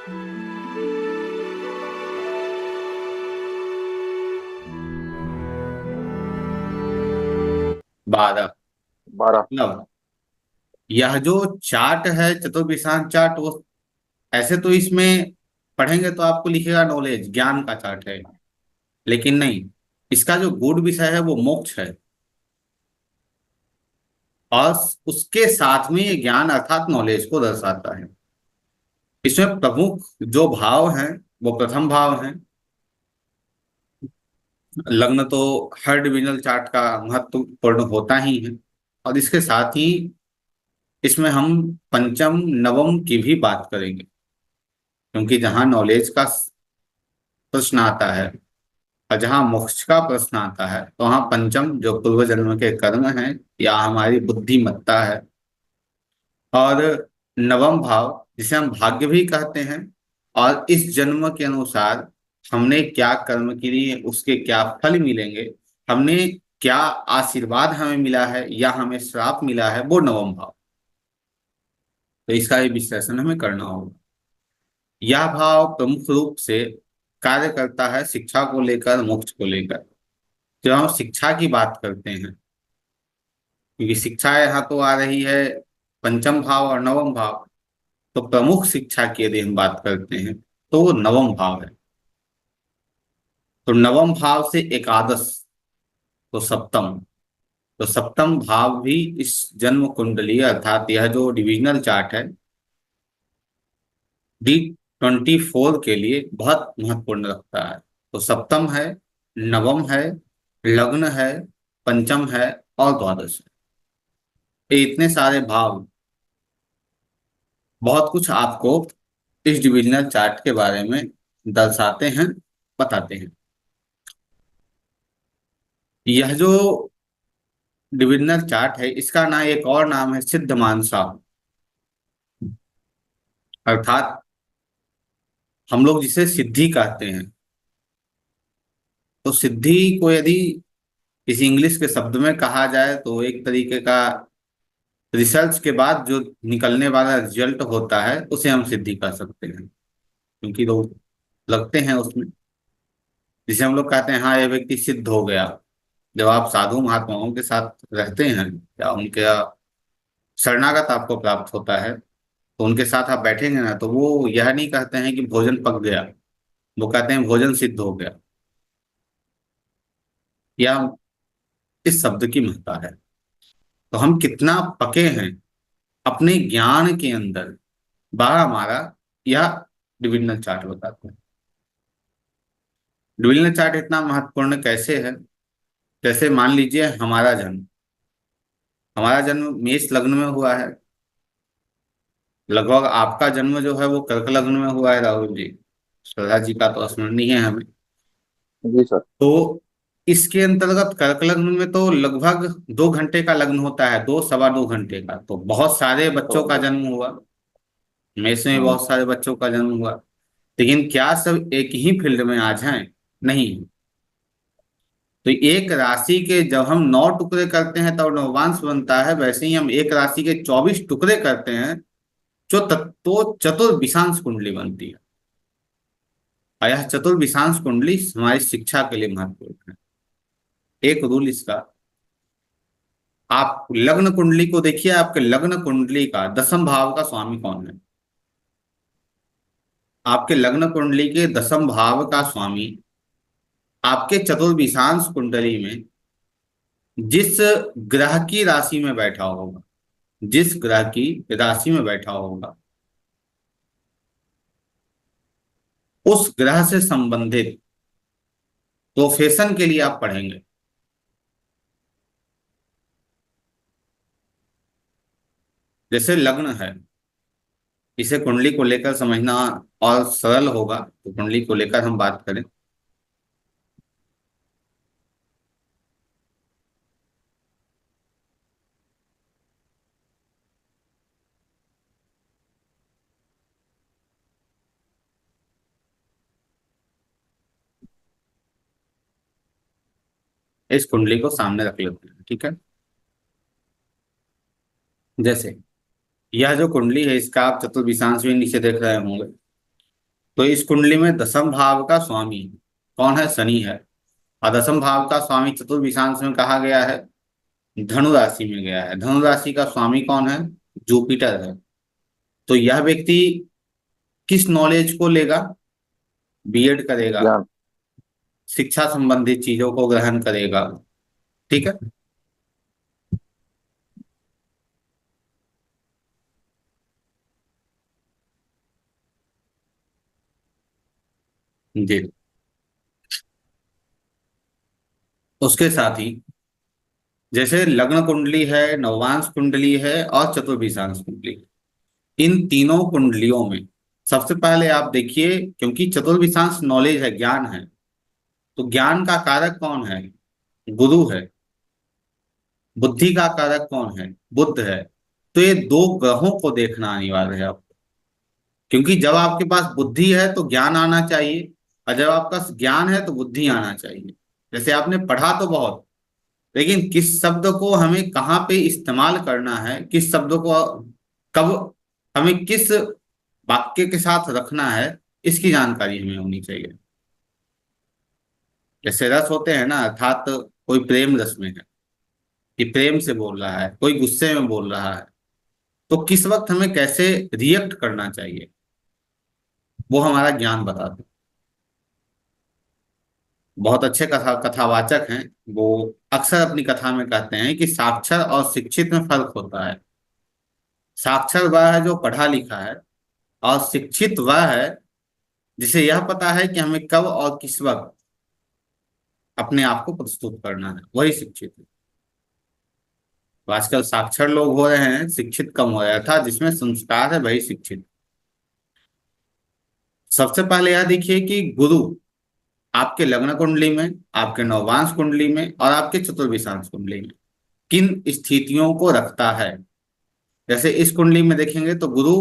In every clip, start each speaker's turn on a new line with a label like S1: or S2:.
S1: 12।
S2: 12।
S1: मतलब यह जो चार्ट है चतुर्विशांत चार्ट, वो ऐसे तो इसमें पढ़ेंगे तो आपको लिखेगा नॉलेज, ज्ञान का चार्ट है, लेकिन नहीं, इसका जो गूढ़ विषय है वो मोक्ष है। और उसके साथ में ये ज्ञान अर्थात नॉलेज को दर्शाता है। इसमें प्रमुख जो भाव हैं वो प्रथम भाव है। लग्न तो हर डिविजनल चार्ट का महत्वपूर्ण होता ही है। और इसके साथ ही इसमें हम पंचम नवम की भी बात करेंगे, क्योंकि जहां नॉलेज का प्रश्न आता है और जहां मोक्ष का प्रश्न आता है, तो वहां पंचम जो पूर्व जन्म के कर्म हैं या हमारी बुद्धिमत्ता है, और नवम भाव जिसे हम भाग्य भी कहते हैं, और इस जन्म के अनुसार हमने क्या कर्म किए उसके क्या फल मिलेंगे, हमने क्या आशीर्वाद हमें मिला है या हमें श्राप मिला है, वो नवम भाव। तो इसका भी विश्लेषण हमें करना होगा। यह भाव प्रमुख रूप से कार्य करता है शिक्षा को लेकर, मोक्ष को लेकर। जब हम शिक्षा की बात करते हैं, क्योंकि शिक्षा यहाँ तो आ रही है पंचम भाव और नवम भाव, तो प्रमुख शिक्षा की यदि हम बात करते हैं तो वो नवम भाव है। तो नवम भाव से एकादश, तो सप्तम। तो सप्तम भाव भी इस जन्म कुंडली अर्थात यह जो डिविजनल चार्ट है D24 के लिए बहुत महत्वपूर्ण रखता है। तो सप्तम है, नवम है, लग्न है, पंचम है और द्वादश है। ये इतने सारे भाव बहुत कुछ आपको इस डिविजनल चार्ट के बारे में दर्शाते हैं, बताते हैं। यह जो डिविजनल चार्ट है, इसका ना एक और नाम है सिद्ध मानसा। अर्थात हम लोग जिसे सिद्धि कहते हैं। तो सिद्धि को यदि किसी इंग्लिश के शब्द में कहा जाए तो एक तरीके का रिसर्च के बाद जो निकलने वाला रिजल्ट होता है उसे हम सिद्धि कह सकते हैं, क्योंकि लोग लगते हैं उसमें। जिसे हम लोग कहते हैं हाँ ये व्यक्ति सिद्ध हो गया। जब आप साधु महात्माओं के साथ रहते हैं या उनके शरणागत आपको प्राप्त होता है, तो उनके साथ आप बैठेंगे ना, तो वो यह नहीं कहते हैं कि भोजन पक गया, वो कहते हैं भोजन सिद्ध हो गया। या इस शब्द की महत्ता है। तो हम कितना पके हैं अपने ज्ञान के अंदर, वह हमारा यह डिविजनल चार्ट बताता है। डिविजनल चार्ट इतना महत्वपूर्ण कैसे है? जैसे मान लीजिए हमारा जन्म मेष लग्न में हुआ है। लगभग आपका जन्म जो है वो कर्क लग्न में हुआ है राहुल जी। श्रद्धा जी का तो स्मरणीय है हमें।
S2: जी सर।
S1: तो इसके अंतर्गत कर्क लग्न में तो लगभग 2 घंटे का लग्न होता है, दो सवा 2 घंटे का, तो बहुत सारे बच्चों का
S2: तो
S1: जन्म हुआ। मेष में
S2: हाँ।
S1: बहुत सारे बच्चों का जन्म हुआ। लेकिन क्या सब एक ही फील्ड में आ जाएं? नहीं। तो एक राशि के जब हम 9 टुकड़े करते हैं तब नववांश बनता है, वैसे ही हम एक राशि के 24 टुकड़े करते हैं तो चतुर्विशांश कुंडली बनती है। और यह चतुर्विशांश कुंडली हमारी शिक्षा के लिए महत्वपूर्ण है। एक रूल इसका, आप लग्न कुंडली को देखिए, आपके लग्न कुंडली का दसम भाव का स्वामी कौन है? आपके लग्न कुंडली के दसम भाव का स्वामी आपके चतुर्विशांश कुंडली में जिस ग्रह की राशि में बैठा होगा, जिस ग्रह की राशि में बैठा होगा, उस ग्रह से संबंधित प्रोफेशन के लिए आप पढ़ेंगे। जैसे लग्न है, इसे कुंडली को लेकर समझना और सरल होगा, तो कुंडली को लेकर हम बात करें। इस कुंडली को सामने रख लेते हैं, ठीक है। जैसे यह जो कुंडली है, इसका आप चतुर्विशांश भी नीचे देख रहे होंगे। तो इस कुंडली में दसम भाव का स्वामी कौन है? शनि है। और दसम भाव का स्वामी चतुर्विशांश में कहा गया है, धनु राशि में गया है। धनु राशि का स्वामी कौन है? जुपिटर है। तो यह व्यक्ति किस नॉलेज को लेगा? बीएड करेगा,
S2: ज्ञान।
S1: शिक्षा संबंधित चीजों को ग्रहण करेगा। ठीक है जी। उसके साथ ही जैसे लग्न कुंडली है, नवांश कुंडली है और चतुर्विशांश कुंडली, इन तीनों कुंडलियों में सबसे पहले आप देखिए, क्योंकि चतुर्विशांश नॉलेज है, ज्ञान है, तो ज्ञान का कारक कौन है? गुरु है। बुद्धि का कारक कौन है? बुध है। तो ये दो ग्रहों को देखना अनिवार्य है आपको, क्योंकि जब आपके पास बुद्धि है तो ज्ञान आना चाहिए, और जब आपका ज्ञान है तो बुद्धि आना चाहिए। जैसे आपने पढ़ा तो बहुत, लेकिन किस शब्द को हमें कहाँ पे इस्तेमाल करना है, किस शब्द को कब हमें किस वाक्य के साथ रखना है, इसकी जानकारी हमें होनी चाहिए। जैसे रस होते हैं ना, अर्थात कोई प्रेम रस में है कि प्रेम से बोल रहा है, कोई गुस्से में बोल रहा है, तो किस वक्त हमें कैसे रिएक्ट करना चाहिए, वो हमारा ज्ञान बताता है। बहुत अच्छे कथावाचक हैं, वो अक्सर अपनी कथा में कहते हैं कि साक्षर और शिक्षित में फर्क होता है। साक्षर वह है जो पढ़ा लिखा है, और शिक्षित वह है जिसे यह पता है कि हमें कब और किस वक्त अपने आप को प्रस्तुत करना है, वही शिक्षित है। तो आजकल साक्षर लोग हो रहे हैं, शिक्षित कम हो रहा था, जिसमें संस्कार है वही शिक्षित। सबसे पहले यह देखिए कि गुरु आपके लग्न कुंडली में, आपके नववांश कुंडली में और आपके चतुर्विशांश कुंडली में किन स्थितियों को रखता है। जैसे इस कुंडली में देखेंगे तो गुरु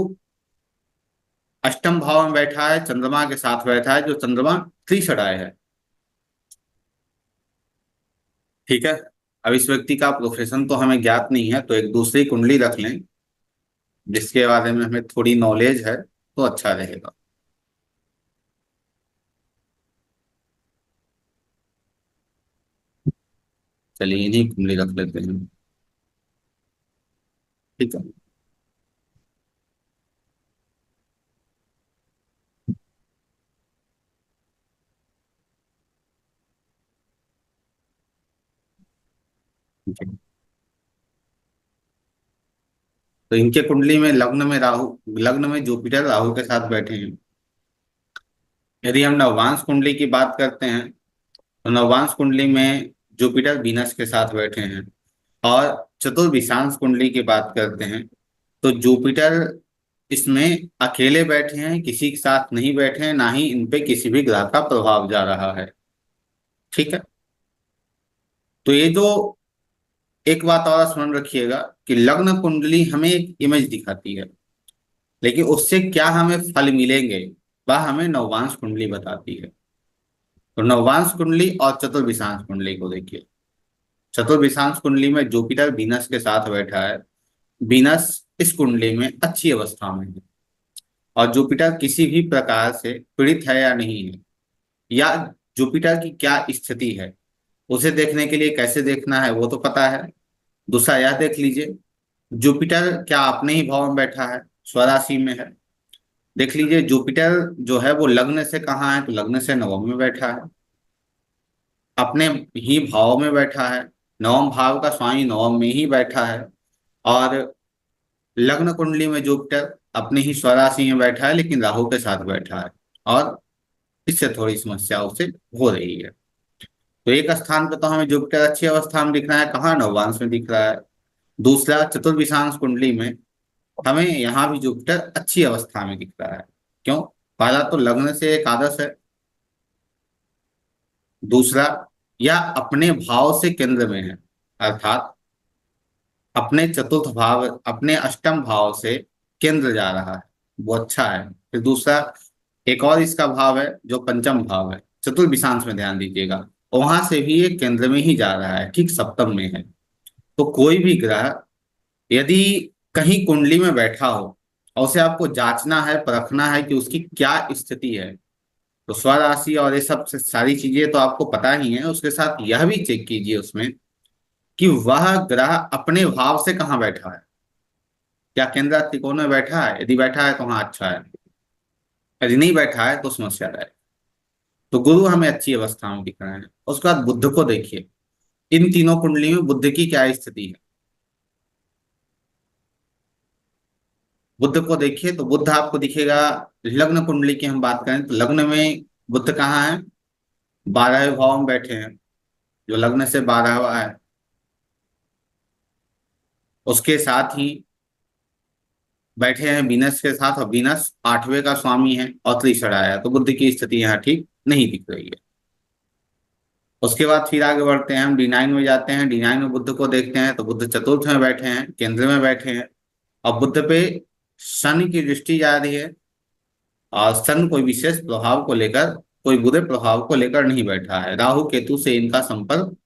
S1: अष्टम भाव में बैठा है, चंद्रमा के साथ बैठा है, जो चंद्रमा त्रिषणाय है। ठीक है। अब इस व्यक्ति का प्रोफेशन तो हमें ज्ञात नहीं है, तो एक दूसरी कुंडली रख लें जिसके बारे में हमें थोड़ी नॉलेज है, तो अच्छा रहेगा। चलिए इन्हीं कुंडली रख लेते हैं। ठीक है। ठीक है। तो इनके कुंडली में लग्न में राहु, लग्न में जुपिटर राहु के साथ बैठे हैं। यदि हम नववांश कुंडली की बात करते हैं, तो नववांश कुंडली में जुपिटर वीनस के साथ बैठे हैं। और चतुर्विशांश कुंडली की बात करते हैं तो जुपिटर इसमें अकेले बैठे हैं, किसी के साथ नहीं बैठे हैं, ना ही इन पे किसी भी ग्रह का प्रभाव जा रहा है। ठीक है। तो ये जो एक बात और स्मरण रखिएगा कि लग्न कुंडली हमें एक इमेज दिखाती है, लेकिन उससे क्या हमें फल मिलेंगे वह हमें नववांश कुंडली बताती है। तो नववांश कुंडली और चतुर्विशांश कुंडली को देखिए। चतुर्विशांश कुंडली में जुपिटर वीनस के साथ बैठा है। वीनस इस कुंडली में अच्छी अवस्था में है, और जुपिटर किसी भी प्रकार से पीड़ित है या नहीं है, या जुपिटर की क्या स्थिति है, उसे देखने के लिए कैसे देखना है वो तो पता है। दूसरा यह देख लीजिए, जुपिटर क्या अपने ही भाव में बैठा है? स्वराशि में है। देख लीजिए जुपिटर जो है वो लग्न से कहाँ है? तो लग्न से नवम में बैठा है, अपने ही भाव में बैठा है। नवम भाव का स्वामी नवम में ही बैठा है। और लग्न कुंडली में जुपिटर अपने ही स्वराशि में बैठा है, लेकिन राहु के साथ बैठा है, और इससे थोड़ी समस्या उसे हो रही है। तो एक स्थान पर तो हमें जुपिटर अच्छी अवस्था में दिख रहा है, कहाँ? नववांश में दिख रहा है। दूसरा चतुर्विशांश कुंडली में हमें यहाँ भी जुपिटर अच्छी अवस्था में दिख रहा है। क्यों? पहला तो लग्न से एकादश है। दूसरा, या अपने भाव से केंद्र में है, अर्थात अपने चतुर्थ भाव, अपने अष्टम भाव से केंद्र जा रहा है, वो अच्छा है। फिर दूसरा, एक और इसका भाव है जो पंचम भाव है, चतुर्विशांश में ध्यान दीजिएगा, वहां से भी ये केंद्र में ही जा रहा है, ठीक सप्तम में है। तो कोई भी ग्रह यदि कहीं कुंडली में बैठा हो और उसे आपको जांचना है, परखना है कि उसकी क्या स्थिति है। तो स्वराशि और ये सब सारी चीजें तो आपको पता ही है, उसके साथ यह भी चेक कीजिए उसमें कि वह ग्रह अपने भाव से कहाँ बैठा है। क्या केंद्र त्रिकोण में बैठा है? यदि बैठा है तो हाँ अच्छा है, यदि नहीं बैठा है तो समस्या है। तो गुरु हमें अच्छी अवस्था में दिख रहे हैं। उसके बाद बुध को देखिए, इन तीनों कुंडली में बुध की क्या स्थिति है। बुध को देखिए तो बुध आपको दिखेगा, लग्न कुंडली की हम बात करें तो लग्न में बुध कहाँ है? 12वें भाव में बैठे हैं, जो लग्न से 12वां है। उसके साथ ही बैठे हैं वीनस के साथ, और वीनस 8वें का स्वामी है और तीसरा आया, तो बुद्ध की स्थिति यहाँ ठीक नहीं दिख रही है। उसके बाद फिर आगे बढ़ते हैं, हम D9 में जाते हैं। D9 में बुद्ध को देखते हैं तो बुद्ध चतुर्थ में बैठे हैं, केंद्र में बैठे हैं। और बुद्ध पे शनि की दृष्टि जा रही है, और सन कोई विशेष प्रभाव को लेकर, कोई बुरे प्रभाव को लेकर नहीं बैठा है। राहु केतु से इनका संपर्क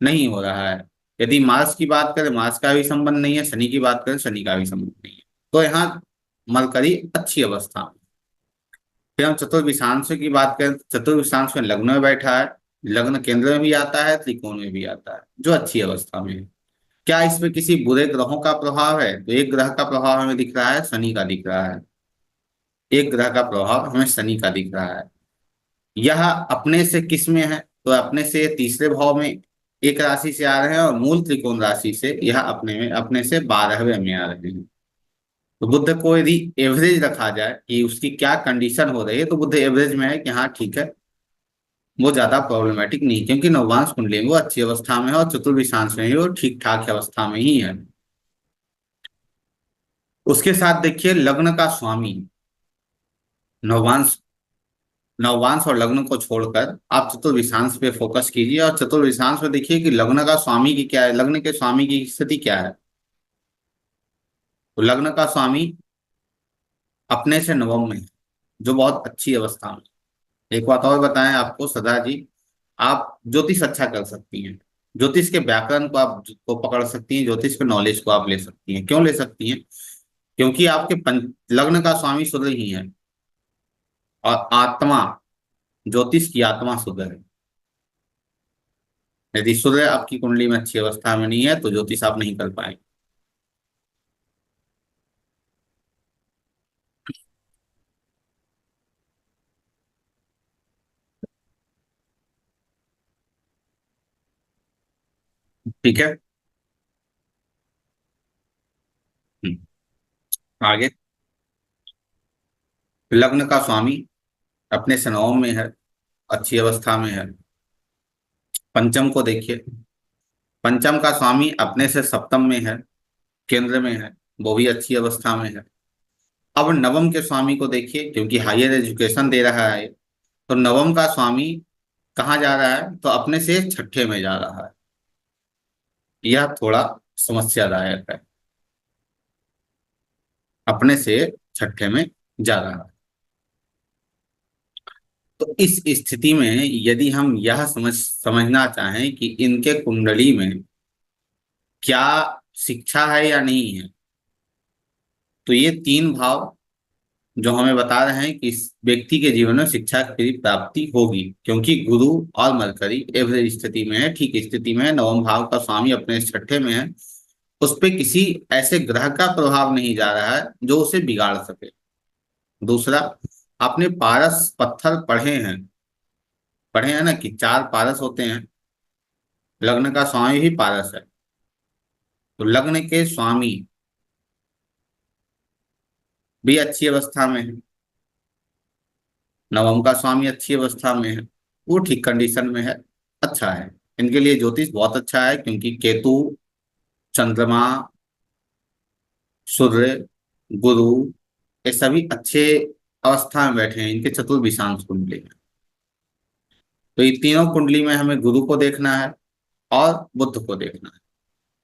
S1: नहीं हो रहा है। यदि मार्स की बात करें, मार्स का भी संबंध नहीं है। शनि की बात करें, शनि का भी संबंध नहीं है। तो यहाँ मरकरी अच्छी अवस्था में। फिर हम चतुर्विशांश की बात करें तो चतुर्विशांश में लग्न में बैठा है, लग्न केंद्र में भी आता है, त्रिकोण में भी आता है, जो अच्छी अवस्था में है। क्या इसमें किसी बुरे ग्रहों का प्रभाव है? तो एक ग्रह का प्रभाव हमें दिख रहा है, शनि का दिख रहा है। एक ग्रह का प्रभाव हमें शनि का दिख रहा है। यह अपने से किस में है? तो अपने से तीसरे भाव में एक राशि से आ रहे हैं, और मूल त्रिकोण राशि से यह अपने में, अपने से 12वें में आ रहे हैं। तो बुद्ध को यदि एवरेज रखा जाए कि उसकी क्या कंडीशन हो रही है, तो बुद्ध एवरेज में है कि हाँ ठीक है, वो ज्यादा प्रॉब्लमेटिक नहीं, क्योंकि नववांश कुंडली में वो अच्छी अवस्था में है और चतुर्विशांश में ही वो ठीक ठाक अवस्था में ही है। उसके साथ देखिए लग्न का स्वामी, नववांश, नववांश और लग्न को छोड़कर आप चतुर्विशांश पे फोकस कीजिए, और चतुर्विशांश में देखिए कि लग्न का स्वामी की क्या है, लग्न के स्वामी की स्थिति क्या है। तो लग्न का स्वामी अपने से नवम में है, जो बहुत अच्छी अवस्था में है। एक बात और बताएं आपको सदा जी, आप ज्योतिष अच्छा कर सकती हैं। ज्योतिष के व्याकरण को आप को पकड़ सकती हैं, ज्योतिष के नॉलेज को आप ले सकती हैं। क्यों ले सकती हैं? क्योंकि आपके लग्न का स्वामी सूर्य ही है, और आत्मा, ज्योतिष की आत्मा सूर्य है। यदि सूर्य आपकी कुंडली में अच्छी अवस्था में नहीं है तो ज्योतिष आप नहीं कर पाएंगे। ठीक है। हम्म, आगे, लग्न का स्वामी अपने से नवम में है, अच्छी अवस्था में है। पंचम को देखिए, पंचम का स्वामी अपने से सप्तम में है, केंद्र में है, वो भी अच्छी अवस्था में है। अब नवम के स्वामी को देखिए, क्योंकि हायर एजुकेशन दे रहा है, तो नवम का स्वामी कहाँ जा रहा है? तो अपने से छठे में जा रहा है। यह थोड़ा समस्यादायक है, अपने से छठे में जा रहा है। तो इस स्थिति में यदि हम यह समझना चाहें कि इनके कुंडली में क्या शिक्षा है या नहीं है, तो ये तीन भाव जो हमें बता रहे हैं कि इस व्यक्ति के जीवन में शिक्षा की प्राप्ति होगी, क्योंकि गुरु और मरकरी एवरेज स्थिति में है, ठीक स्थिति में है। नवम भाव का स्वामी अपने छठे में है, उस पे किसी ऐसे ग्रह का प्रभाव नहीं जा रहा है जो उसे बिगाड़ सके। दूसरा, आपने पारस पत्थर पढ़े हैं, पढ़े हैं ना कि चार पारस होते हैं। लग्न का स्वामी भी पारस है, तो लग्न के स्वामी भी अच्छी अवस्था में है, नवम का स्वामी अच्छी अवस्था में है, वो ठीक कंडीशन में है, अच्छा है। इनके लिए ज्योतिष बहुत अच्छा है, क्योंकि केतु, चंद्रमा, सूर्य, गुरु, ये सभी अच्छे अवस्था में बैठे हैं इनके चतुर्विशांश कुंडली में। तो ये तीनों कुंडली में हमें गुरु को देखना है और बुध को देखना है।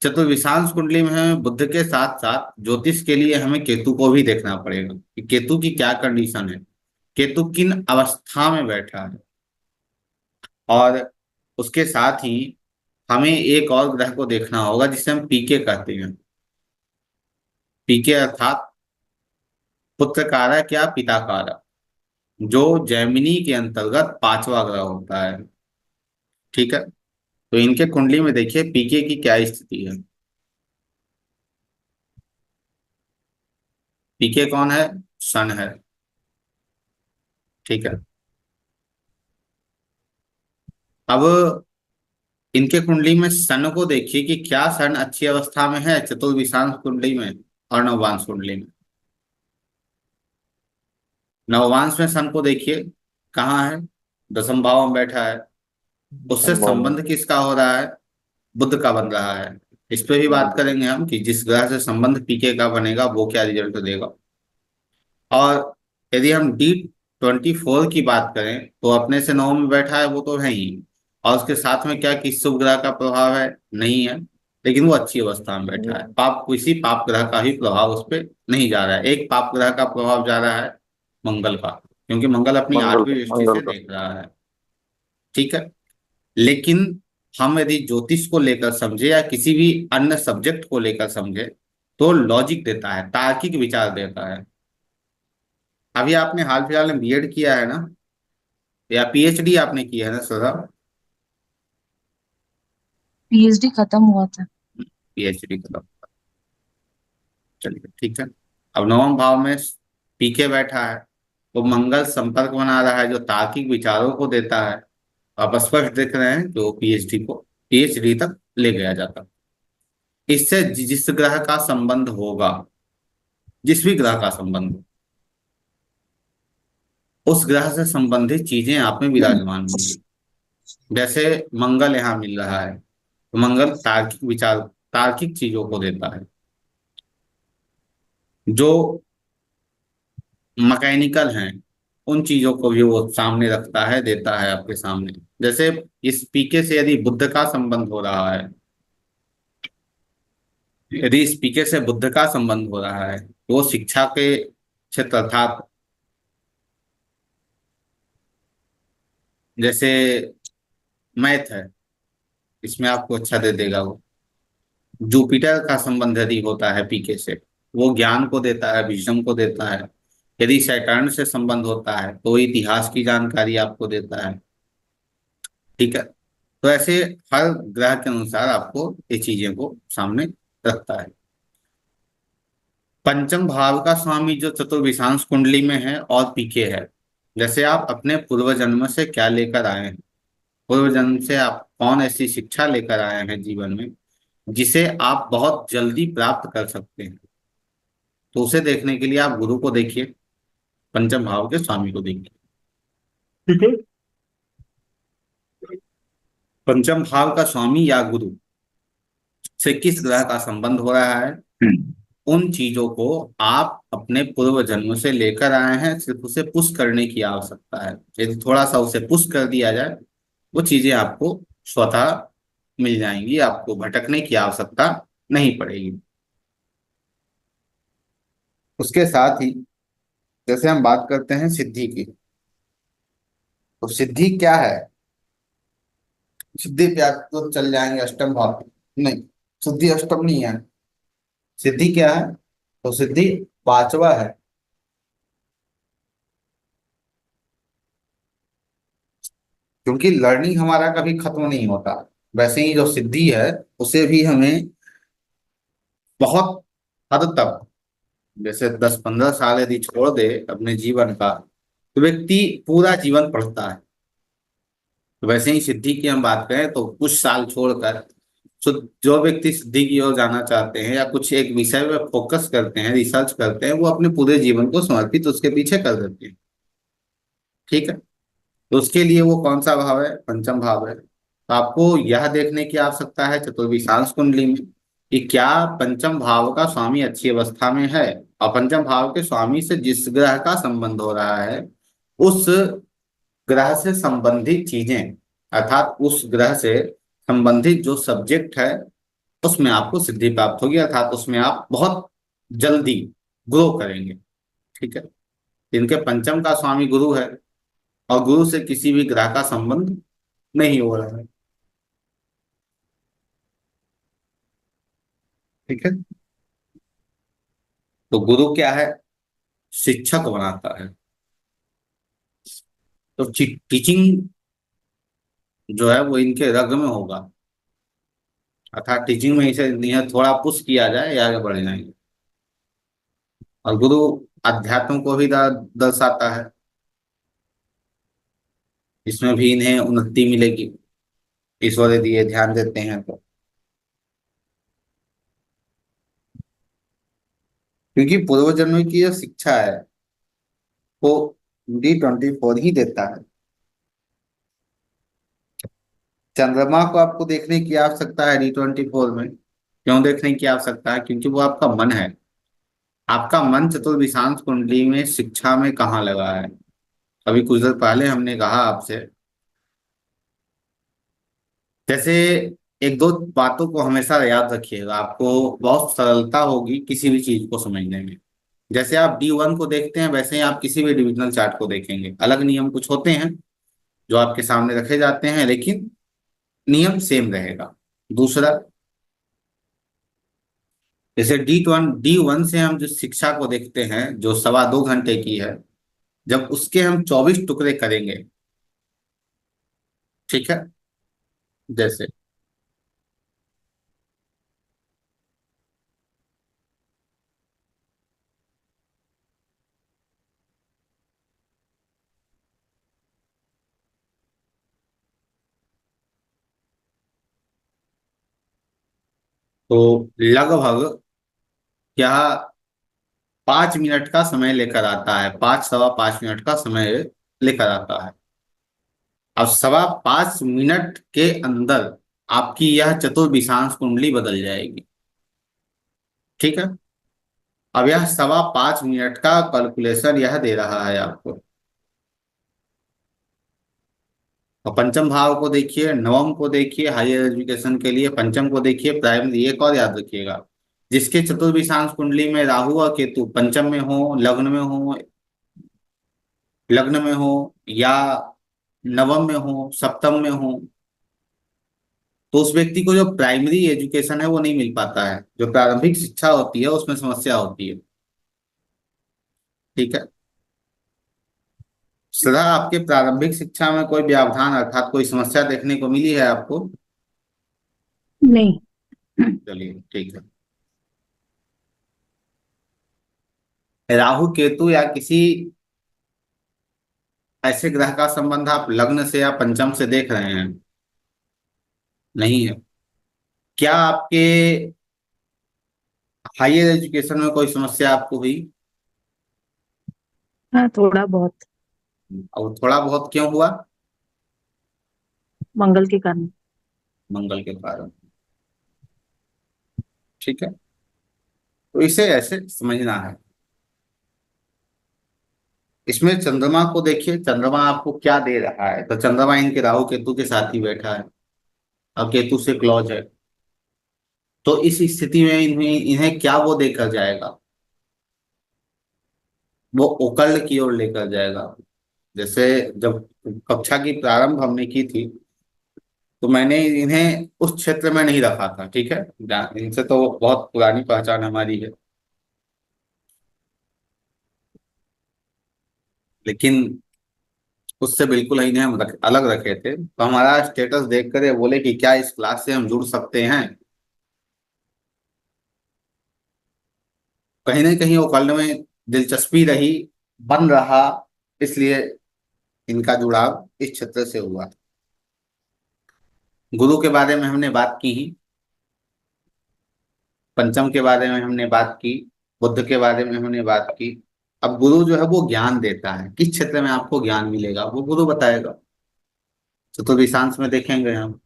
S1: चतुर्विशांश कुंडली में हमें बुध के साथ साथ ज्योतिष के लिए हमें केतु को भी देखना पड़ेगा कि केतु की क्या कंडीशन है, केतु किन अवस्था में बैठा है। और उसके साथ ही हमें एक और ग्रह को देखना होगा जिसे हम पीके कहते हैं। पीके अर्थात पुत्र कारक या पिता कारक, जो जैमिनी के अंतर्गत पांचवा ग्रह होता है। ठीक है, तो इनके कुंडली में देखिए पीके की क्या स्थिति है। पीके कौन है? सन है। ठीक है, अब इनके कुंडली में सन को देखिए कि क्या सन अच्छी अवस्था में है चतुर्विशांश कुंडली में और नववांश कुंडली में। नववांश में सन को देखिए कहाँ है, दसम भाव में बैठा है। उससे
S2: संभव में।
S1: संबंध किसका हो रहा है? बुध का बन रहा है। इस पे भी बात
S2: बुध।
S1: करेंगे हम कि जिस ग्रह से संबंध पीके का बनेगा वो क्या रिजल्ट देगा। और यदि हम D24 की बात करें तो अपने से नौ में बैठा है, वो तो है ही। और उसके साथ में क्या किस शुभ ग्रह का प्रभाव है? नहीं है, लेकिन वो अच्छी अवस्था में बैठा है। पाप, किसी पाप ग्रह का भी प्रभाव उस पर नहीं जा रहा है। एक पाप ग्रह का प्रभाव जा रहा है मंगल का, क्योंकि मंगल अपनी
S2: मंगल
S1: आठवीं
S2: का,
S1: दृष्टि
S2: मंगल
S1: से
S2: का।
S1: देख रहा है। ठीक है, लेकिन हम यदि ज्योतिष को लेकर समझे या किसी भी अन्य सब्जेक्ट को लेकर समझे तो लॉजिक देता है, तार्किक विचार देता है। अभी आपने हाल फिलहाल में बीएड किया है ना, या पीएचडी आपने किया है ना सदा?
S3: पीएचडी खत्म हुआ था।
S1: पीएचडी करो, चलिए ठीक है। अब नवम भाव में पीके बैठा है, तो मंगल संपर्क बना रहा है जो तार्किक विचारों को देता है। आप स्पष्ट देख रहे हैं जो पीएचडी को पीएचडी तक ले गया जाता। इससे जिस ग्रह का संबंध होगा, जिस भी ग्रह का संबंध हो, उस ग्रह से संबंधित चीजें आप में विराजमान होंगी। जैसे मंगल यहाँ मिल रहा है, तो मंगल तार्किक विचार, तार्किक चीजों को देता है। जो मैकेनिकल हैं उन चीजों को भी वो सामने रखता है, देता है आपके सामने। जैसे इस पीके से यदि बुद्ध का संबंध हो रहा है, यदि इस पीके से बुद्ध का संबंध हो रहा है तो वो शिक्षा के क्षेत्र अर्थात जैसे मैथ है, इसमें आपको अच्छा दे देगा वो। जुपिटर का संबंध यदि होता है पीके से, वो ज्ञान को देता है, विजडम को देता है। यदि सैटर्न से संबंध होता है तो इतिहास की जानकारी आपको देता है। ठीक है, तो ऐसे हर ग्रह के अनुसार आपको ये चीजें को सामने रखता है। पंचम भाव का स्वामी जो चतुर्विशांश कुंडली में है और पीके है, जैसे आप अपने पूर्व जन्म से क्या लेकर आए हैं, पूर्व जन्म से आप कौन ऐसी शिक्षा लेकर आए हैं जीवन में जिसे आप बहुत जल्दी प्राप्त कर सकते हैं। तो उसे देखने के लिए आप गुरु को देखिए, पंचम भाव के स्वामी को देखिए। ठीक है, पंचम भाव का स्वामी या गुरु से किस ग्रह का संबंध हो रहा है, उन चीजों को आप अपने पूर्व जन्म से लेकर आए हैं, सिर्फ उसे पुश करने की आवश्यकता है। यदि थोड़ा सा उसे पुश कर दिया जाए, वो चीजें आपको स्वतः मिल जाएंगी, आपको भटकने की आवश्यकता नहीं पड़ेगी। उसके साथ ही जैसे हम बात करते हैं सिद्धि की, तो सिद्धि क्या है? सिद्धि पे आप तो चल जाएंगे अष्टम भाव पे। नहीं, सिद्धि अष्टम नहीं है। सिद्धि क्या है? तो सिद्धि पांचवा है। क्योंकि लर्निंग हमारा कभी खत्म नहीं होता, वैसे ही जो सिद्धि है उसे भी हमें बहुत हद तक, जैसे 10-15 साल यदि छोड़ दे अपने जीवन का, तो व्यक्ति पूरा जीवन पढ़ता है। तो वैसे ही सिद्धि की हम बात करें तो कुछ साल छोड़कर, तो जो व्यक्ति सिद्धि की ओर जाना चाहते हैं या कुछ एक विषय में फोकस करते हैं, रिसर्च करते हैं, वो अपने पूरे जीवन को समर्पित उसके पीछे कर देते हैं। ठीक है, तो उसके लिए वो कौन सा भाव है? पंचम भाव है। तो आपको यह देखने की आवश्यकता है चतुर्विशांश कुंडली में कि क्या पंचम भाव का स्वामी अच्छी अवस्था में है, और पंचम भाव के स्वामी से जिस ग्रह का संबंध हो रहा है उस ग्रह से संबंधित चीजें, अर्थात उस ग्रह से संबंधित जो सब्जेक्ट है उसमें आपको सिद्धि प्राप्त होगी, अर्थात उसमें आप बहुत जल्दी ग्रो करेंगे। ठीक है, इनके पंचम का स्वामी गुरु है और गुरु से किसी भी ग्रह का संबंध नहीं हो रहा है। ठीक है, तो गुरु क्या है? शिक्षक बनाता है। तो टीचिंग जो है वो इनके रग में होगा, अर्थात टीचिंग में इसे इन्हें थोड़ा पुश किया जाए या आगे बढ़ जाएंगे। और गुरु अध्यात्म को भी दर्शाता है, इसमें भी इन्हें उन्नति मिलेगी, ईश्वर यदि ये ध्यान देते हैं तो। क्योंकि पूर्व जन्म की जो शिक्षा है वो D24 ही देता है। चंद्रमा को आपको देखने की आवश्यकता है D24 में। क्यों देखने की आवश्यकता है? क्योंकि वो आपका मन है। आपका मन चतुर्विशांत कुंडली में शिक्षा में कहाँ लगा है? अभी कुछ देर पहले हमने कहा आपसे, जैसे एक दो बातों को हमेशा याद रखिएगा, आपको बहुत सरलता होगी किसी भी चीज को समझने में। जैसे आप D1 को देखते हैं वैसे ही आप किसी भी डिविजनल चार्ट को देखेंगे। अलग नियम कुछ होते हैं जो आपके सामने रखे जाते हैं, लेकिन नियम सेम रहेगा। दूसरा, जैसे D1 से हम जो शिक्षा को देखते हैं जो 2.25 घंटे की है, जब उसके हम 24 टुकड़े करेंगे, ठीक है, जैसे तो लगभग क्या 5 मिनट का समय लेकर आता है, 5 सवा 5 मिनट का समय लेकर आता है। अब 5.25 मिनट के अंदर आपकी यह चतुर्विशांश कुंडली बदल जाएगी, ठीक है। अब यह 5.25 मिनट का कैलकुलेशन यह दे रहा है आपको। और पंचम भाव को देखिए, नवम को देखिए हायर एजुकेशन के लिए, पंचम को देखिए प्राइमरी। एक और याद रखिएगा, जिसके चतुर्विशांश कुंडली में राहु और केतु पंचम में हो, लग्न में हो या नवम में हो, सप्तम में हो, तो उस व्यक्ति को जो प्राइमरी एजुकेशन है वो नहीं मिल पाता है। जो प्रारंभिक शिक्षा होती है उसमें समस्या होती है, ठीक है। सदा आपके प्रारंभिक शिक्षा में कोई व्यवधान अर्थात कोई समस्या देखने को मिली है आपको?
S3: नहीं।
S1: चलिए ठीक है। राहु केतु या किसी ऐसे ग्रह का संबंध आप लग्न से या पंचम से देख रहे हैं? नहीं है। क्या आपके हायर एजुकेशन में कोई समस्या आपको हुई?
S3: हाँ, थोड़ा बहुत।
S1: और थोड़ा बहुत क्यों हुआ?
S3: मंगल के कारण।
S1: मंगल के कारण, ठीक है। तो इसे ऐसे समझना है। इसमें चंद्रमा को देखिए, चंद्रमा आपको क्या दे रहा है। तो चंद्रमा इनके राहु केतु के साथ ही बैठा है और केतु से क्लोज है। तो इस स्थिति में इन्हें इन्हें क्या वो देकर जाएगा? वो ओकल्ट की ओर लेकर जाएगा। जैसे जब कक्षा की प्रारंभ हमने की थी तो मैंने इन्हें उस क्षेत्र में नहीं रखा था, ठीक है। इनसे तो बहुत पुरानी पहचान हमारी है, लेकिन उससे बिल्कुल इन्हें हम अलग रखे थे। तो हमारा स्टेटस देखकर ये बोले कि क्या इस क्लास से हम जुड़ सकते हैं। कहीं ना कहीं ओकल्ट में दिलचस्पी रही, बन रहा, इसलिए इनका जुड़ाव इस क्षेत्र से हुआ। गुरु के बारे में हमने बात की ही, पंचम के बारे में हमने बात की, बुद्ध के बारे में हमने बात की। अब गुरु जो है वो ज्ञान देता है। किस क्षेत्र में आपको ज्ञान मिलेगा वो गुरु बताएगा। चतुर्विशांश में देखेंगे हम,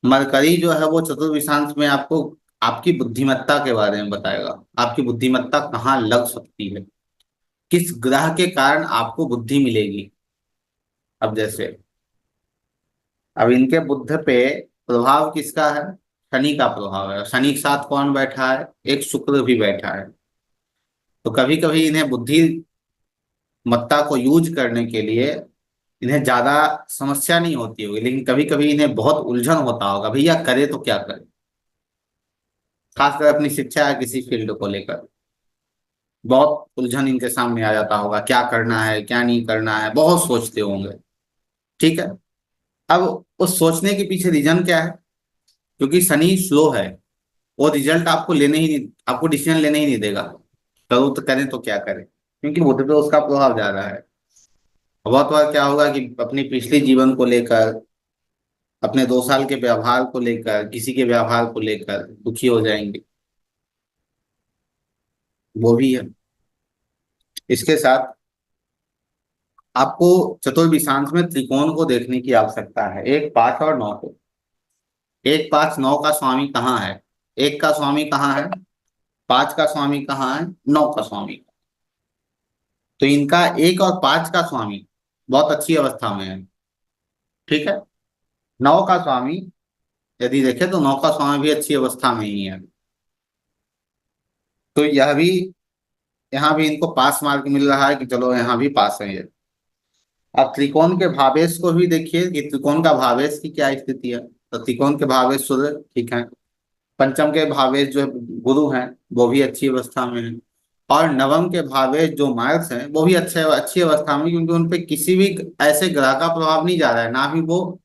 S1: मरकरी जो है वो चतुर्विशांश में आपको आपकी बुद्धिमत्ता के बारे में बताएगा। आपकी बुद्धिमत्ता कहाँ लग सकती है, किस ग्रह के कारण आपको बुद्धि मिलेगी। अब जैसे अब इनके बुद्ध पे प्रभाव किसका है? शनि का प्रभाव है। शनि के साथ कौन बैठा है? एक शुक्र भी बैठा है। तो कभी कभी इन्हें बुद्धिमत्ता को यूज करने के लिए इन्हें ज्यादा समस्या नहीं होती होगी, लेकिन कभी कभी इन्हें बहुत उलझन होता होगा, भैया करे तो क्या करे, खासकर अपनी शिक्षा या किसी फील्ड को लेकर। बहुत उलझन इनके सामने आ जाता होगा, क्या करना है क्या नहीं करना है, बहुत सोचते होंगे। ठीक है। अब उस सोचने के पीछे रीजन क्या है? क्योंकि शनि स्लो है, वो रिजल्ट आपको लेने ही नहीं, आपको डिसीजन लेने ही नहीं देगा। करूँ तो करें तो क्या करें, क्योंकि बुद्ध पे उसका प्रभाव जा रहा है। बहुत बार क्या होगा कि अपनी पिछले जीवन को लेकर, अपने 2 साल के व्यवहार को लेकर, किसी के व्यवहार को लेकर दुखी हो जाएंगे। वो भी है। इसके साथ आपको चतुर्विशांश में त्रिकोण को देखने की आवश्यकता है, 1, 5 और 9 को। 1, 5, 9 का स्वामी कहाँ है? 1 का स्वामी कहाँ है? 5 का स्वामी कहाँ है? 9 का स्वामी। तो इनका 1 और 5 का स्वामी बहुत अच्छी अवस्था में है। ठीक है। 9 का स्वामी यदि देखें तो 9 का स्वामी भी अच्छी अवस्था में ही है। तो यह भी, यहाँ भी इनको पास मार्क मिल रहा है कि चलो यहाँ भी पास है ये। अब त्रिकोण के भावेश को भी देखिए कि त्रिकोण का भावेश की क्या स्थिति है। तो त्रिकोण के भावेश सूर्य ठीक है। पंचम के भावेश जो गुरु हैं वो भी अच्छी अवस्था में है। और नवम के भावेश जो मार्क्स हैं वो भी अच्छी अवस्था में, क्योंकि उन पे किसी भी ऐसे ग्रह का प्रभाव नहीं जा रहा है, ना भी वो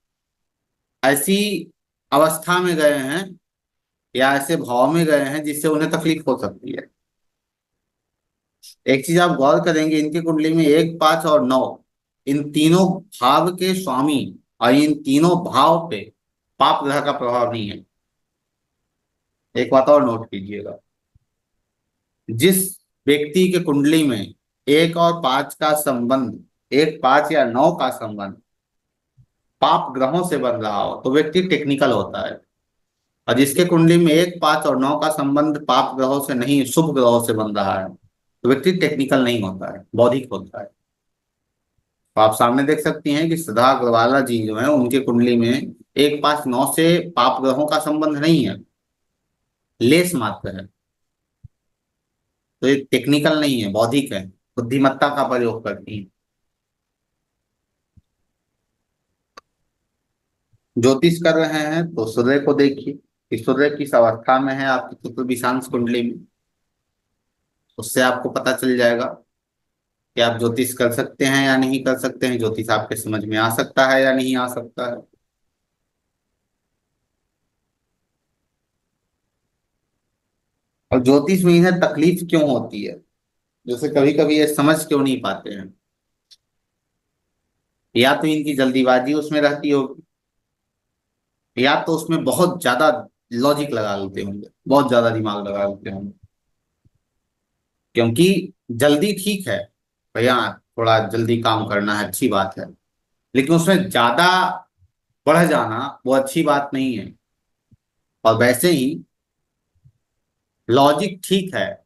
S1: ऐसी अवस्था में गए हैं या ऐसे भाव में गए हैं जिससे उन्हें तकलीफ हो सकती है। एक चीज आप गौर करेंगे, इनकी कुंडली में 1, 5 और 9, इन तीनों भाव के स्वामी और इन तीनों भाव पे पाप ग्रह का प्रभाव नहीं है। एक बात और नोट कीजिएगा, जिस व्यक्ति के कुंडली में 1 और 5 का संबंध, 1, 5 या 9 का संबंध पाप ग्रहों से बन रहा हो तो व्यक्ति टेक्निकल होता है। और जिसके कुंडली में 1, 5 और 9 का संबंध पाप ग्रहों से नहीं शुभ ग्रहों से बन रहा है तो व्यक्ति टेक्निकल नहीं होता है, बौद्धिक होता है। तो आप सामने देख सकती हैं कि सुधा अग्रवाला जी जो है उनके कुंडली में 1, 5, 9 से पाप ग्रहों का संबंध नहीं है, लेस मात्र है। तो ये टेक्निकल नहीं है, बौद्धिक है, बुद्धिमत्ता का प्रयोग करती है। ज्योतिष कर रहे हैं तो सूर्य को देखिए कि सूर्य किस अवस्था में है आपकी चतुर्विशांश कुंडली में। उससे आपको पता चल जाएगा कि आप ज्योतिष कर सकते हैं या नहीं कर सकते हैं, ज्योतिष आपके समझ में आ सकता है या नहीं आ सकता है। और ज्योतिष में इन्हें तकलीफ क्यों होती है, जैसे कभी कभी ये समझ क्यों नहीं पाते हैं? या तो इनकी जल्दीबाजी उसमें रहती होगी, या तो उसमें बहुत ज्यादा लॉजिक लगा लेते होंगे, बहुत ज्यादा दिमाग लगा लेते होंगे। क्योंकि जल्दी ठीक है भैया, थोड़ा जल्दी काम करना है अच्छी बात है, लेकिन उसमें ज्यादा बढ़ जाना वो अच्छी बात नहीं है। और वैसे ही लॉजिक ठीक है,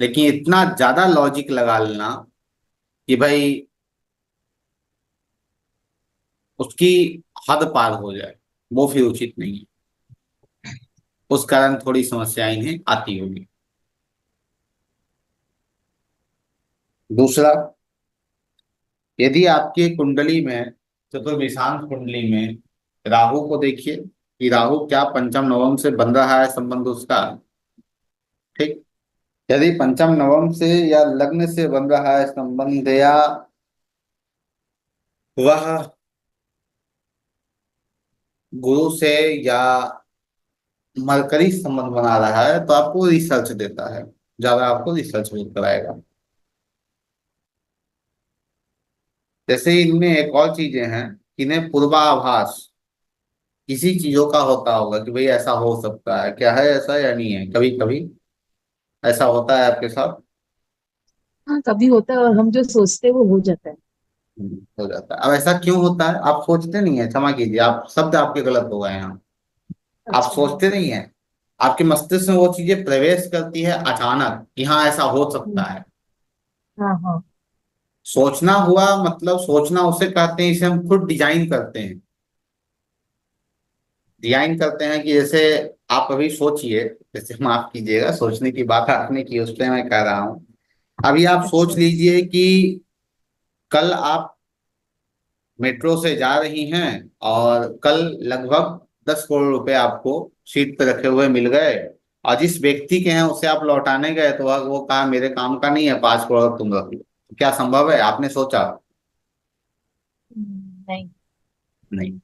S1: लेकिन इतना ज्यादा लॉजिक लगा लेना कि भाई उसकी हद पार हो जाए, वो फिर उचित नहीं है। उस कारण थोड़ी समस्याएं इन्हें आती होगी। दूसरा, यदि आपकी कुंडली में, चतुर्विशांत कुंडली में राहु को देखिए कि राहु क्या पंचम नवम से बन रहा है संबंध उसका। ठीक। यदि पंचम नवम से या लग्न से बन रहा है संबंध, या वह गुरु से या मरकरी संबंध बना रहा है तो आपको रिसर्च देता है, ज्यादा आपको रिसर्च कराएगा। जैसे इनमें एक और चीजें हैं, इन्हें पूर्वाभास किसी चीजों का होता होगा कि भाई ऐसा हो सकता है, क्या है ऐसा या नहीं है, कभी कभी ऐसा होता है आपके साथ।
S3: हाँ, कभी होता है और हम जो सोचते हैं वो हो जाता है।
S1: हो जाता है। अब ऐसा क्यों होता है? आप सोचते नहीं है, क्षमा कीजिए, आप शब्द आपके गलत हो गए हैं। आप
S3: अच्छा।
S1: सोचते नहीं है, आपके मस्तिष्क में वो चीजें प्रवेश करती है अचानक कि हाँ ऐसा हो सकता
S3: हम्म,
S1: है।
S3: हाँ हाँ।
S1: सोचना हुआ मतलब, सोचना उसे कहते हैं, इसे हम खुद डिजाइन करते हैं। डिजाइन करते हैं कि जैसे आप अभी सोचिए, जैसे माफ कीजिएगा सोचने की बात आपने की, उस पर मैं कह रहा हूँ। अभी आप सोच
S3: अच्छा।
S1: लीजिए कि कल आप मेट्रो से जा रही हैं और कल लगभग 10 करोड़ रुपए आपको सीट पे रखे हुए मिल गए, और जिस व्यक्ति के हैं उसे आप लौटाने गए तो वो कहा मेरे काम का नहीं है, 5 करोड़ तुम रख लो। क्या संभव है? आपने सोचा?
S3: नहीं।
S1: नहीं।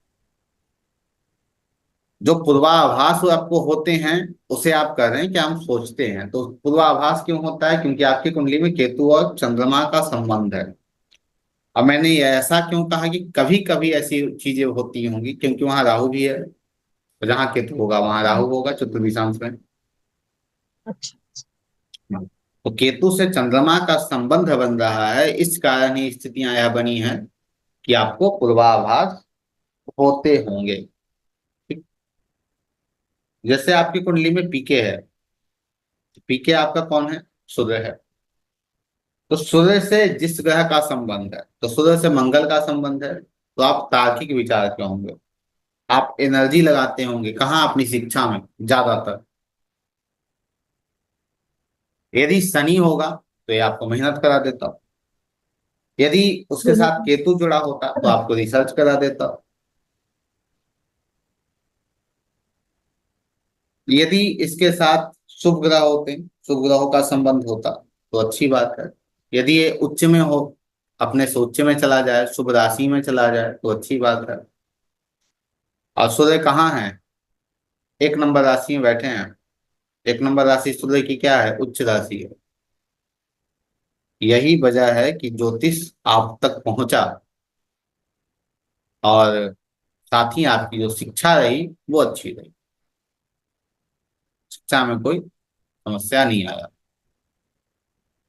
S1: जो पूर्वाभास आपको होते हैं उसे आप कह रहे हैं कि हम सोचते हैं। तो पूर्वाभास क्यों होता है? क्योंकि आपकी कुंडली में केतु और चंद्रमा का संबंध है। अब मैंने ये ऐसा क्यों कहा कि कभी कभी ऐसी चीजें होती होंगी, क्योंकि वहां राहु भी है। तो जहाँ केतु होगा वहां राहु
S3: हम्म,
S1: होगा चतुर्विशांश में।
S3: अच्छा।
S1: तो केतु से चंद्रमा का संबंध बन रहा है, इस कारण ही स्थितियां यह बनी है कि आपको पूर्वाभास होते होंगे। ठीक? जैसे आपकी कुंडली में पीके है, पीके आपका कौन है? सूर्य है। तो सूर्य से जिस ग्रह का संबंध है, तो सूर्य से मंगल का संबंध है, तो आप तार्किक विचार के होंगे। आप एनर्जी लगाते होंगे कहाँ? अपनी शिक्षा में ज्यादातर। यदि शनि होगा तो ये आपको मेहनत करा देता। यदि उसके
S3: दोनों।
S1: साथ केतु जुड़ा होता तो आपको रिसर्च करा देता। यदि इसके साथ शुभ ग्रह होते, शुभ ग्रहों का संबंध होता तो अच्छी बात है। यदि ये उच्च में हो, अपने से उच्च में चला जाए, शुभ राशि में चला जाए तो अच्छी बात है। और सूर्य कहाँ है? 1 नंबर राशि में बैठे हैं। 1 नंबर राशि सूर्य की क्या है? उच्च राशि है। यही वजह है कि ज्योतिष आप तक पहुंचा, और साथ ही आपकी जो शिक्षा रही वो अच्छी रही। शिक्षा में कोई समस्या नहीं आया।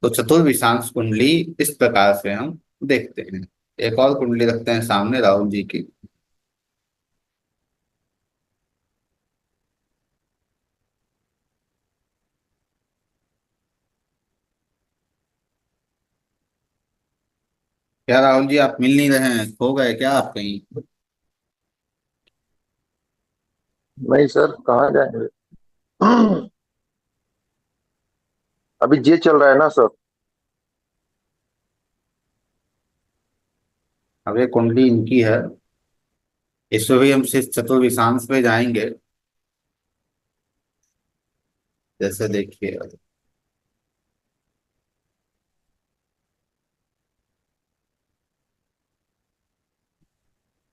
S1: तो चतुर्विशांश कुंडली इस प्रकार से हम देखते हैं। एक और कुंडली रखते हैं सामने, राहुल जी की। क्या राहुल जी आप मिल नहीं रहे हैं? खो गए क्या आप कहीं?
S2: नहीं सर, कहाँ जाएंगे। अभी ये चल रहा है ना सर।
S1: अब ये कुंडली इनकी है, इसमें भी हम सिर्फ चतुर्विशांश पे जाएंगे। जैसे देखिए,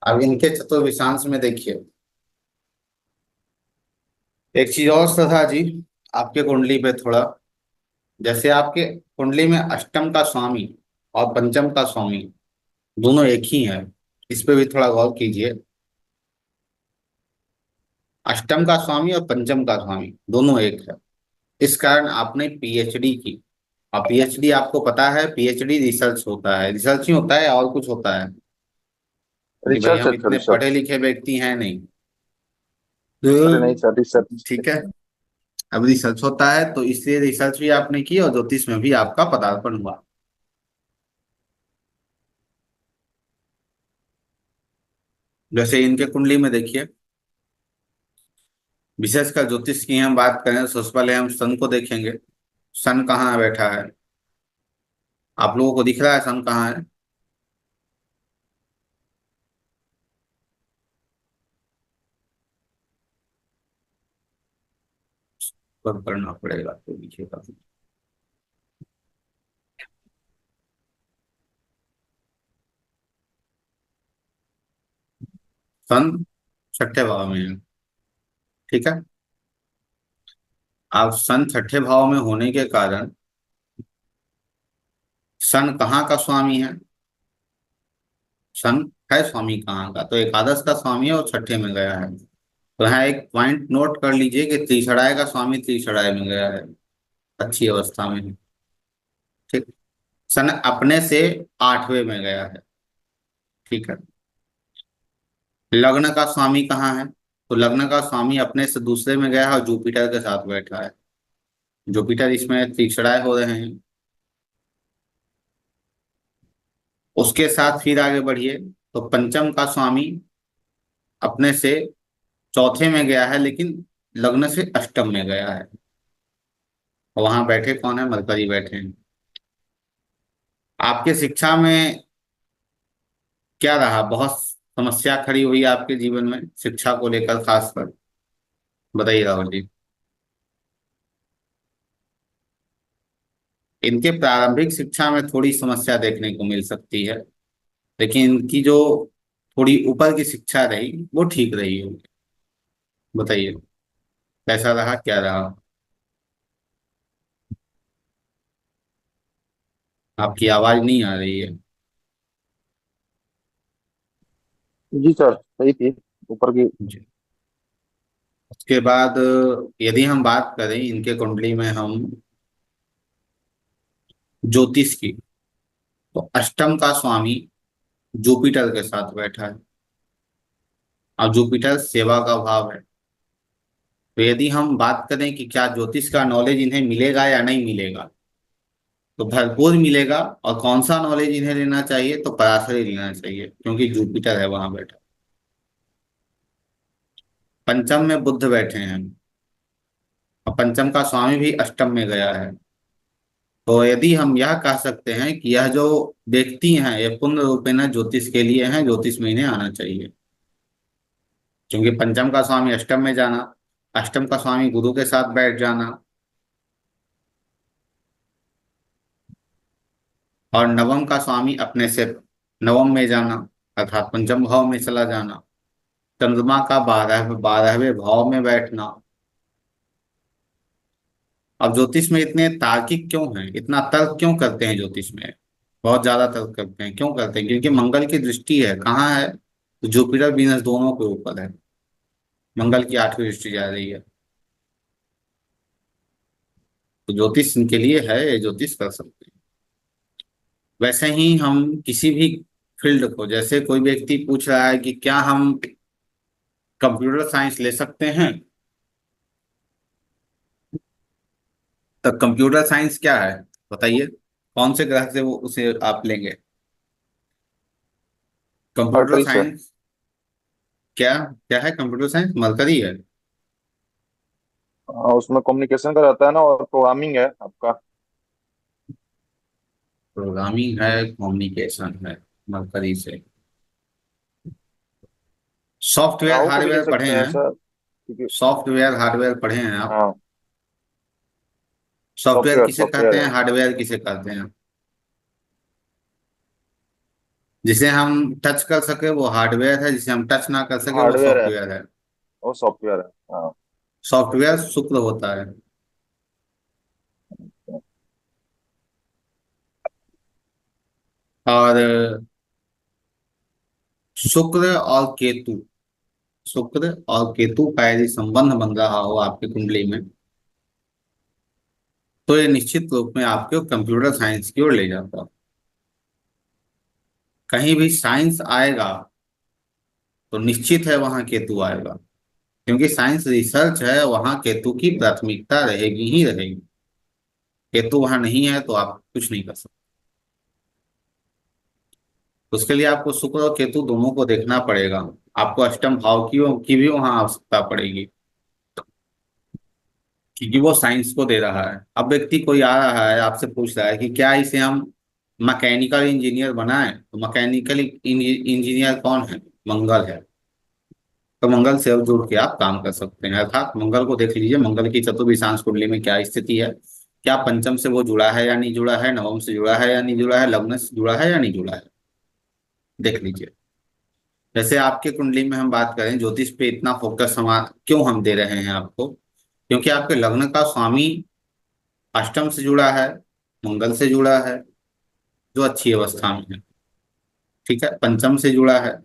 S1: अब इनके चतुर्विशांश में देखिए, एक चीज और था जी आपके कुंडली पे थोड़ा। जैसे आपके कुंडली में अष्टम का स्वामी और पंचम का स्वामी दोनों एक ही हैं, इस पे भी थोड़ा गौर कीजिए। अष्टम का स्वामी और पंचम का स्वामी दोनों एक है। इस कारण आपने पीएचडी की। और पीएचडी आपको पता है, पीएचडी रिसर्च होता है, रिसर्च ही होता है और कुछ होता है? क्योंकि भाई
S2: रिसर्च है
S1: हम
S2: सर,
S1: इतने
S2: रिसर्च।
S1: पढ़े लिखे व्यक्ति हैं नहीं।
S2: अरे नहीं
S1: तो
S2: सर, रिसर्च।
S1: ठीक है, अब रिसर्च होता है तो इसलिए रिसर्च भी आपने की और ज्योतिष में भी आपका पदार्पण हुआ। जैसे इनके कुंडली में देखिए, विशेषकर ज्योतिष की हम बात करें तो सबसे पहले हम सन को देखेंगे। सन कहाँ बैठा है? आप लोगों को दिख रहा है सन कहाँ है? पर करना पड़ेगा तो दिखेगा। सन 6ठे भाव में है। ठीक है। अब सन 6ठे भाव में होने के कारण सन कहाँ का स्वामी है? सन है स्वामी कहाँ का? तो एकादश का स्वामी है और 6ठे में गया है। तो यहाँ एक पॉइंट नोट कर लीजिए कि त्रिषणाय का स्वामी त्रिषणाय में गया है, अच्छी अवस्था में है। ठीक। सन अपने से 8वें में गया है। ठीक है। लग्न का स्वामी कहाँ है? तो लग्न का स्वामी अपने से दूसरे में गया है और जुपिटर के साथ बैठा है। जुपिटर इसमें तीसरा हो रहे हैं। उसके साथ फिर आगे बढ़िए, तो पंचम का स्वामी अपने से चौथे में गया है, लेकिन लग्न से अष्टम में गया है। वहां बैठे कौन है? मरकरी बैठे हैं। आपके शिक्षा में क्या रहा? बहुत समस्या खड़ी हुई आपके जीवन में शिक्षा को लेकर खासकर, बताइए राहुल जी। इनके प्रारंभिक शिक्षा में थोड़ी समस्या देखने को मिल सकती है, लेकिन इनकी जो थोड़ी ऊपर की शिक्षा रही वो ठीक रही होगी। बताइए कैसा रहा, क्या रहा? आपकी आवाज नहीं आ रही है।
S2: जी सर, सही थी ऊपर की।
S1: जी। उसके बाद यदि हम बात करें इनके कुंडली में हम ज्योतिष की, तो अष्टम का स्वामी जुपिटर के साथ बैठा है, और जुपिटर सेवा का भाव है। तो यदि हम बात करें कि क्या ज्योतिष का नॉलेज इन्हें मिलेगा या नहीं मिलेगा, तो भरपूर मिलेगा। और कौन सा नॉलेज इन्हें लेना चाहिए, तो पराशरी लेना चाहिए, क्योंकि जुपिटर है वहां बैठा। पंचम में बुध बैठे हैं, और पंचम का स्वामी भी अष्टम में गया है। तो यदि हम यह कह सकते हैं कि यह जो व्यक्ति हैं ये पूर्ण रूपेण ज्योतिष के लिए हैं, ज्योतिष में इन्हें आना चाहिए। क्योंकि पंचम का स्वामी अष्टम में जाना, अष्टम का स्वामी गुरु के साथ बैठ जाना, और नवम का स्वामी अपने से नवम में जाना, अर्थात पंचम भाव में चला जाना, चंद्रमा का 12वें भाव में बैठना। अब ज्योतिष में इतने तार्किक क्यों हैं, इतना तर्क क्यों करते हैं ज्योतिष में? बहुत ज्यादा तर्क करते हैं। क्यों करते हैं? क्योंकि मंगल की दृष्टि है, कहाँ है? तो जुपिटर वीनस दोनों के ऊपर है, मंगल की 8वीं दृष्टि जा रही है। तो ज्योतिष इनके लिए है, ये ज्योतिष कर सकते हैं। वैसे ही हम किसी भी फील्ड को, जैसे कोई व्यक्ति पूछ रहा है कि क्या हम कंप्यूटर साइंस ले सकते हैं, तो कंप्यूटर साइंस क्या है बताइए? कौन से ग्रह से वो उसे आप लेंगे? कंप्यूटर
S2: मरकरी से।
S1: साइंस क्या क्या है? कंप्यूटर साइंस मरकरी है।
S2: उसमें कम्युनिकेशन का रहता है ना, और प्रोग्रामिंग है आपका।
S1: प्रोग्रामिंग है, कम्युनिकेशन है, मरकरी से। सॉफ्टवेयर
S2: राहु को भी ले
S1: हार्डवेयर पढ़े
S2: सकते हैं
S1: हैं?
S2: सर, क्योंकि
S1: सॉफ्टवेयर हार्डवेयर पढ़े हैं आप?
S2: हाँ,
S1: सॉफ्टवेयर
S2: सॉफ्टवेयर
S1: किसे कहते
S2: सॉफ्टवेयर
S1: हैं,
S2: है।
S1: हार्डवेयर किसे कहते हैं? जिसे हम टच कर सके वो हार्डवेयर है, जिसे हम टच ना कर सके वो
S2: हार्डवेयर है,
S1: सॉफ्टवेयर है।
S2: वो सॉफ्टवेयर है। हाँ।
S1: सॉफ्टवेयर शुक्र होता है। और शुक्र और केतु, शुक्र और केतु का यदि संबंध बन रहा हो आपकी कुंडली में, तो ये निश्चित रूप में आपको कंप्यूटर साइंस की ओर ले जाता है। कहीं भी साइंस आएगा तो निश्चित है वहां केतु आएगा, क्योंकि साइंस रिसर्च है, वहां केतु की प्राथमिकता रहेगी ही रहेगी। केतु वहां नहीं है तो आप कुछ नहीं कर सकते। उसके लिए आपको शुक्र और केतु दोनों को देखना पड़ेगा। आपको अष्टम भाव की भी वहां आवश्यकता पड़ेगी, क्योंकि वो साइंस को दे रहा है। अब व्यक्ति कोई आ रहा है आपसे पूछ रहा है कि क्या इसे हम मैकेनिकल इंजीनियर बनाएं, तो मैकेनिकल इंजीनियर कौन है? मंगल है। तो मंगल से अब जुड़ के आप काम कर सकते हैं। अर्थात मंगल को देख लीजिए, मंगल की चतुर्विशांश कुंडली में क्या स्थिति है, क्या पंचम से वो जुड़ा है या नहीं जुड़ा है, नवम से जुड़ा है या नहीं जुड़ा है, लग्न से जुड़ा है या नहीं जुड़ा है, देख लीजिए। जैसे आपके कुंडली में हम बात करें, ज्योतिष पे इतना फोकस हम क्यों हम दे रहे हैं आपको, क्योंकि आपके लग्न का स्वामी अष्टम से जुड़ा है, मंगल से जुड़ा है, जो अच्छी अवस्था में है। ठीक है, पंचम से जुड़ा है।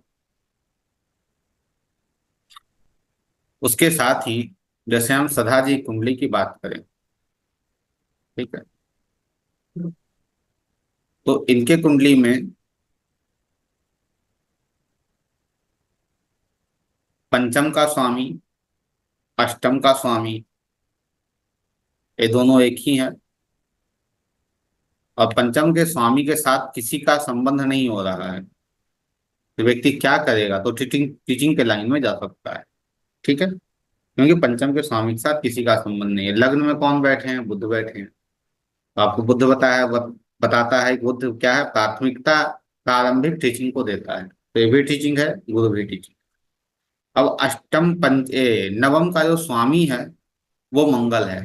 S1: उसके साथ ही जैसे हम सदा जी कुंडली की बात करें, ठीक है, तो इनके कुंडली में पंचम का स्वामी, अष्टम का स्वामी, ये दोनों एक ही हैं। और पंचम के स्वामी के साथ किसी का संबंध नहीं हो रहा है, तो व्यक्ति क्या करेगा? तो टीचिंग टीचिंग के लाइन में जा सकता है। ठीक है, क्योंकि पंचम के स्वामी के साथ किसी का संबंध नहीं है। लग्न में कौन बैठे हैं? बुध बैठे हैं। तो आपको बुध बताता है कि बुध क्या है? प्राथमिकता प्रारंभिक टीचिंग को देता है, तो ये भी टीचिंग है, गुरु भी टीचिंग। अब अष्टम नवम का जो स्वामी है वो मंगल है।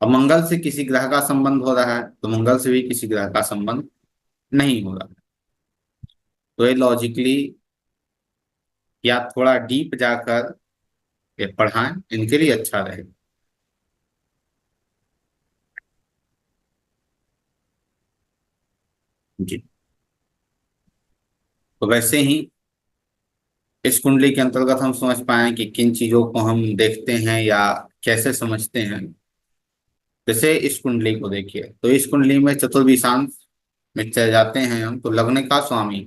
S1: अब मंगल से किसी ग्रह का संबंध हो रहा है तो मंगल से भी किसी ग्रह का संबंध नहीं हो रहा है। तो ये लॉजिकली या थोड़ा डीप जाकर ये पढ़ाएं, इनके लिए अच्छा रहेगा। जी। तो वैसे ही इस कुंडली के अंतर्गत हम समझ पाए कि किन चीजों को हम देखते हैं या कैसे समझते हैं। जैसे इस कुंडली को देखिए, तो इस कुंडली में चतुर्विशांत में चले जाते हैं हम, तो लग्न का स्वामी,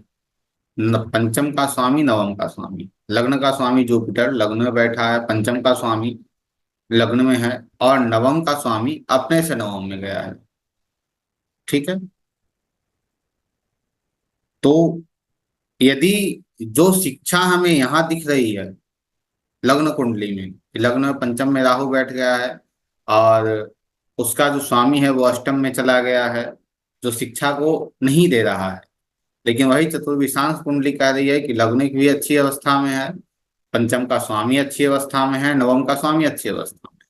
S1: पंचम का स्वामी, नवम का स्वामी। लग्न का स्वामी जुपिटर लग्न में बैठा है, पंचम का स्वामी लग्न में है, और नवम का स्वामी अपने से नवम में गया है। ठीक है। तो यदि जो शिक्षा हमें यहाँ दिख रही है लग्न कुंडली में, कि लग्न में पंचम में राहु बैठ गया है और उसका जो स्वामी है वो अष्टम में चला गया है, जो शिक्षा को नहीं दे रहा है। लेकिन वही चतुर्विशांत कुंडली कह रही है कि लग्न की भी अच्छी अवस्था में है, पंचम का स्वामी अच्छी अवस्था में है, नवम का स्वामी अच्छी अवस्था में।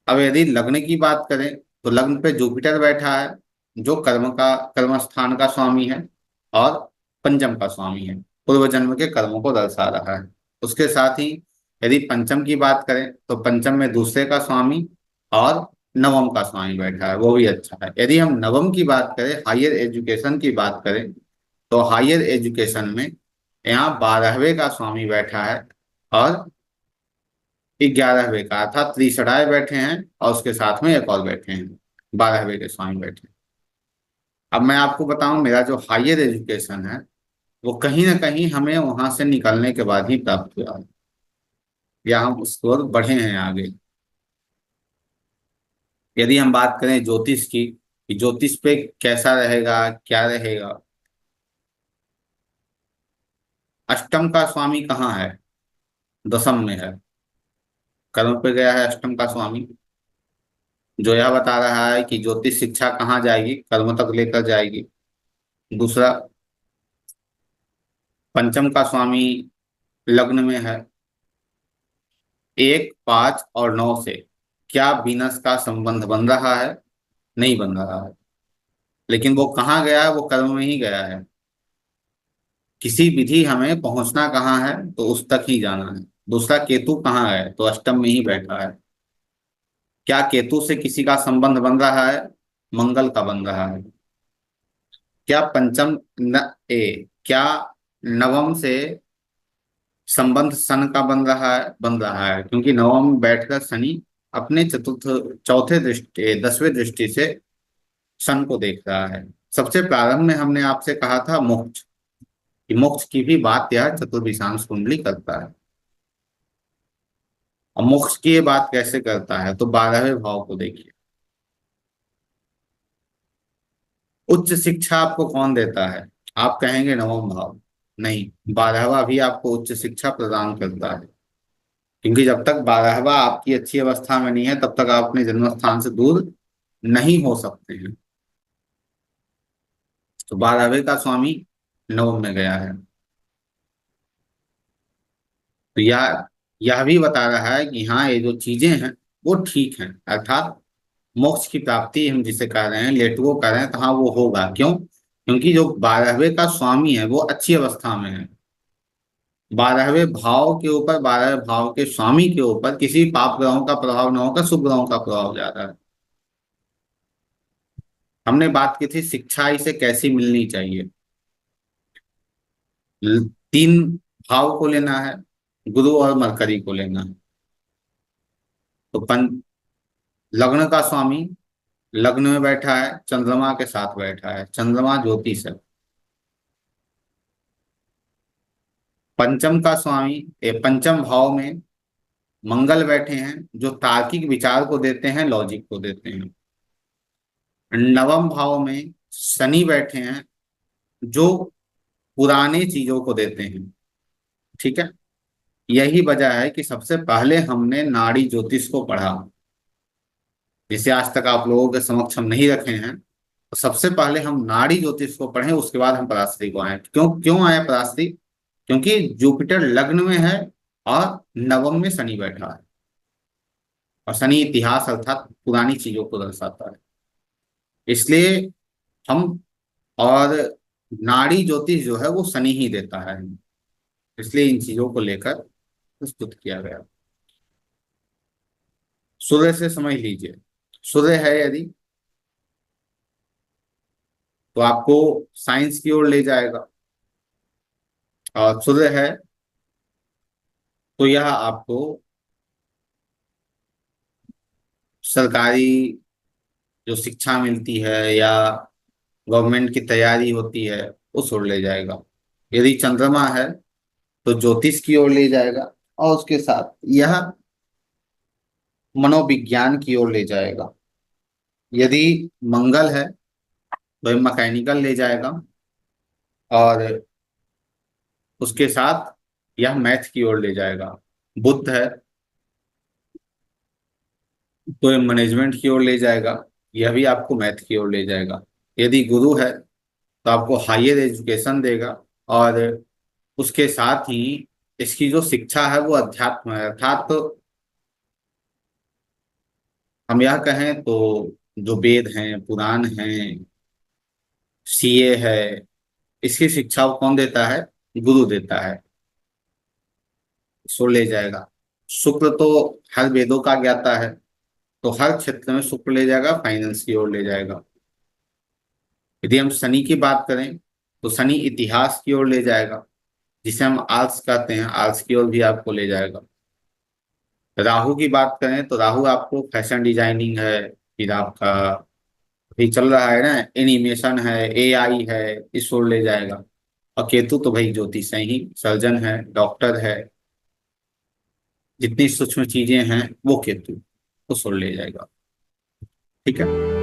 S1: अब यदि लग्न की बात करें तो लग्न पे जुपिटर बैठा है, जो कर्म स्थान का स्वामी है और पंचम का स्वामी है, पूर्व जन्म के कर्मों को दर्शा रहा है। उसके साथ ही यदि पंचम की बात करें तो पंचम में दूसरे का स्वामी और नवम का स्वामी बैठा है, वो भी अच्छा है। यदि हम नवम की बात करें, हायर एजुकेशन की बात करें, तो हायर एजुकेशन में यहाँ 12वें का स्वामी बैठा है और 11वें का, अर्थात त्रिशराय बैठे हैं और उसके साथ में एक और बैठे हैं, 12वें के स्वामी बैठे हैं। अब मैं आपको बताऊं, मेरा जो हायर एजुकेशन है वो कहीं ना कहीं हमें वहां से निकलने के बाद ही प्राप्त हुआ है, या हम उसकी ओर बढ़े हैं आगे। यदि हम बात करें ज्योतिष की, कि ज्योतिष पे कैसा रहेगा, क्या रहेगा। अष्टम का स्वामी कहाँ है? दशम में है, कर्म पे गया है अष्टम का स्वामी, जो यह बता रहा है कि ज्योतिष शिक्षा कहाँ जाएगी, कर्म तक लेकर जाएगी। दूसरा, पंचम का स्वामी लग्न में है, 1, 5 और 9 से क्या वीनस का संबंध बन रहा है? नहीं बन रहा है। लेकिन वो कहाँ गया है? वो कर्म में ही गया है। किसी विधि हमें पहुंचना कहाँ है तो उस तक ही जाना है। दूसरा, केतु कहाँ है? तो अष्टम में ही बैठा है। क्या केतु से किसी का संबंध बन रहा है? मंगल का बन रहा है। क्या पंचम क्या नवम से संबंध शन का बन रहा है? बन रहा है, क्योंकि नवम में बैठकर शनि अपने चतुर्थ चौथे दृष्टि 10वें दृष्टि से शन को देख रहा है। सबसे प्रारंभ में हमने आपसे कहा था मोक्ष, कि मोक्ष की भी बात यह चतुर्विशांत कुंडली करता है। और मोक्ष की ये बात कैसे करता है? तो 12वें भाव को देखिए। उच्च शिक्षा आपको कौन देता है? आप कहेंगे नवम भाव। नहीं, 12वां भी आपको उच्च शिक्षा प्रदान करता है, क्योंकि जब तक 12वां आपकी अच्छी अवस्था में नहीं है तब तक आप अपने जन्म स्थान से दूर नहीं हो सकते हैं। तो 12वें का स्वामी नवम में गया है। तो यह भी बता रहा है कि हाँ, ये जो चीजें हैं वो ठीक हैं, अर्थात मोक्ष की प्राप्ति हम जिसे कह रहे हैं, लेटवो कह रहे हैं, तो हाँ वो होगा। क्यों? क्योंकि जो 12वें का स्वामी है वो अच्छी अवस्था में है। 12वें भाव के ऊपर, 12वें भाव के स्वामी के ऊपर किसी पाप ग्रहों का प्रभाव न होकर शुभ ग्रहों का प्रभाव ज्यादा है। हमने बात की थी शिक्षा इसे कैसी मिलनी चाहिए। 3 भाव को लेना है, गुरु और मरकरी को लेना है। तो लग्न का स्वामी लग्न में बैठा है, चंद्रमा के साथ बैठा है, चंद्रमा ज्योतिष है। पंचम का स्वामी पंचम भाव में मंगल बैठे हैं, जो तार्किक विचार को देते हैं, लॉजिक को देते हैं। नवम भाव में शनि बैठे हैं, जो पुराने चीजों को देते हैं। ठीक है। यही वजह है कि सबसे पहले हमने नाड़ी ज्योतिष को पढ़ा, जिसे आज तक आप लोगों के समक्ष हम नहीं रखे हैं। तो सबसे पहले हम नाड़ी ज्योतिष को पढ़ें, उसके बाद हम पराशरी को आए। क्यों क्यों आए पराशरी? क्योंकि जुपिटर लग्न में है और नवम में शनि बैठा है। और शनि इतिहास अर्थात पुरानी चीजों को दर्शाता है। इसलिए हम, और नाड़ी ज्योतिष जो है वो शनि ही देता है, इसलिए इन चीजों को लेकर प्रस्तुत किया गया। सूर्य से समझ लीजिए, सूर्य है यदि, तो आपको साइंस की ओर ले जाएगा, और सूर्य है तो यह आपको सरकारी जो शिक्षा मिलती है या गवर्नमेंट की तैयारी होती है उस ओर ले जाएगा। यदि चंद्रमा है तो ज्योतिष की ओर ले जाएगा, और उसके साथ यह मनोविज्ञान की ओर ले जाएगा। यदि मंगल है तो यह मैकेनिकल ले जाएगा, और उसके साथ यह मैथ की ओर ले जाएगा। बुध है तो यह मैनेजमेंट की ओर ले जाएगा, यह भी आपको मैथ की ओर ले जाएगा। यदि गुरु है तो आपको हायर एजुकेशन देगा, और उसके साथ ही इसकी जो शिक्षा है वो अध्यात्म है, अर्थात तो हम यह कहें तो जो वेद हैं, पुराण हैं, सीए है, इसकी शिक्षा को कौन देता है? गुरु देता है, सो ले जाएगा। शुक्र तो हर वेदों का ज्ञाता है, तो हर क्षेत्र में शुक्र ले जाएगा, फाइनेंस की ओर ले जाएगा। यदि हम शनि की बात करें तो शनि इतिहास की ओर ले जाएगा, जिसे हम आर्ट्स कहते हैं, आर्ट्स की ओर भी आपको ले जाएगा। राहु की बात करें तो राहु आपको फैशन डिजाइनिंग है, फिर आपका अभी चल रहा है ना एनिमेशन है, एआई है, इस ओर ले जाएगा। और केतु तो भाई ज्योतिष है ही, सर्जन है, डॉक्टर है, जितनी सूक्ष्म चीजें हैं वो केतु उस ओर ले जाएगा। ठीक है।